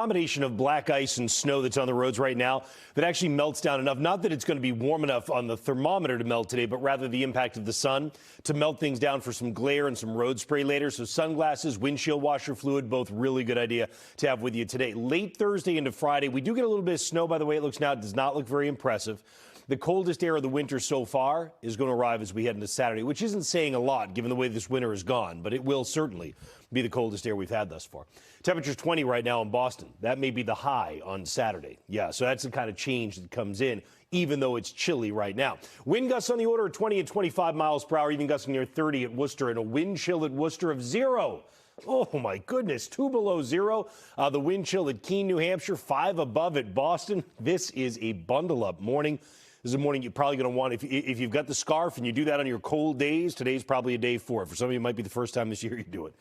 Combination of black ice and snow that's on the roads right now that actually melts down enough. Not that it's going to be warm enough on the thermometer to melt today, but rather the impact of the sun to melt things down for some glare and some road spray later. So sunglasses, windshield washer fluid, both really good idea to have with you today. Late Thursday into Friday, we do get a little bit of snow by the way it looks now. It does not look very impressive. The coldest air of the winter so far is going to arrive as we head into Saturday, which isn't saying a lot given the way this winter has gone, but it will certainly be the coldest air we've had thus far. Temperature's 20 right now in Boston. That may be the high on Saturday. Yeah, so that's the kind of change that comes in, even though it's chilly right now. Wind gusts on the order of 20 and 25 miles per hour, even gusting near 30 at Worcester, and a wind chill at Worcester of 0. Oh, my goodness, 2 below 0. The wind chill at Keene, New Hampshire, 5 above at Boston. This is a bundle-up morning. This is a morning you're probably going to want, if you've got the scarf and you do that on your cold days, today's probably a day for it. For some of you, it might be the first time this year you do it.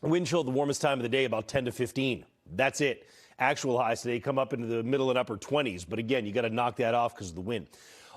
Wind chill at the warmest time of the day, about 10 to 15. That's it. Actual highs today come up into the middle and upper 20s. But again, you got to knock that off because of the wind.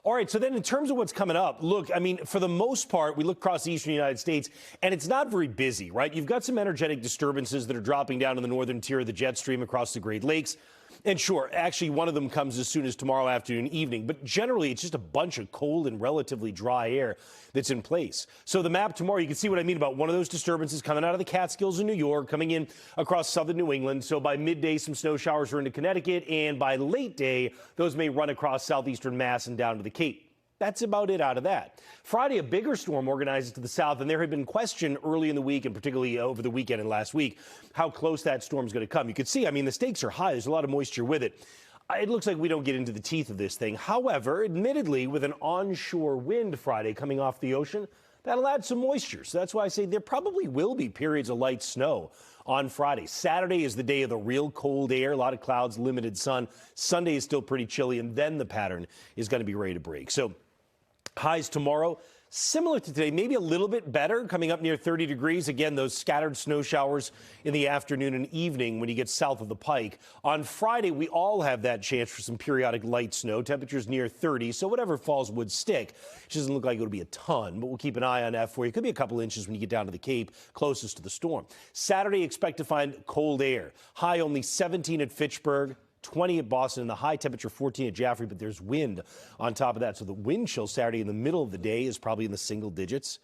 All right, so then in terms of what's coming up, look, I mean, for the most part, we look across the eastern United States, and it's not very busy, right? You've got some energetic disturbances that are dropping down to the northern tier of the jet stream across the Great Lakes. And sure, actually, one of them comes as soon as tomorrow afternoon, evening. But generally, it's just a bunch of cold and relatively dry air that's in place. So the map tomorrow, you can see what I mean about one of those disturbances coming out of the Catskills in New York, coming in across southern New England. So by midday, some snow showers are into Connecticut. And by late day, those may run across southeastern Mass and down to the Cape. That's about it out of that. Friday, a bigger storm organizes to the south, and there had been question early in the week, and particularly over the weekend and last week, how close that storm's going to come. You could see, I mean, the stakes are high. There's a lot of moisture with it. It looks like we don't get into the teeth of this thing. However, admittedly, with an onshore wind Friday coming off the ocean, that'll add some moisture. So that's why I say there probably will be periods of light snow on Friday. Saturday is the day of the real cold air, a lot of clouds, limited sun. Sunday is still pretty chilly, and then the pattern is going to be ready to break. So highs tomorrow, similar to today, maybe a little bit better, coming up near 30 degrees. Again, those scattered snow showers in the afternoon and evening when you get south of the Pike. On Friday, we all have that chance for some periodic light snow. Temperatures near 30, so whatever falls would stick. It doesn't look like it'll be a ton, but we'll keep an eye on that for you. It could be a couple inches when you get down to the Cape, closest to the storm. Saturday, expect to find cold air. High only 17 at Fitchburg. 20 at Boston, and the high temperature 14 at Jaffrey, but there's wind on top of that. So the wind chill Saturday in the middle of the day is probably in the single digits.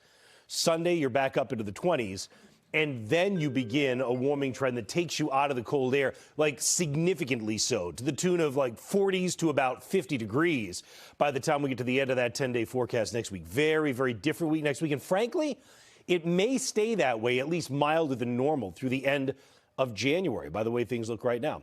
Sunday, you're back up into the 20s, and then you begin a warming trend that takes you out of the cold air, like significantly so, to the tune of like 40s to about 50 degrees by the time we get to the end of that 10-day forecast next week. Very, very different week next week, and frankly, it may stay that way, at least milder than normal, through the end of January, by the way things look right now.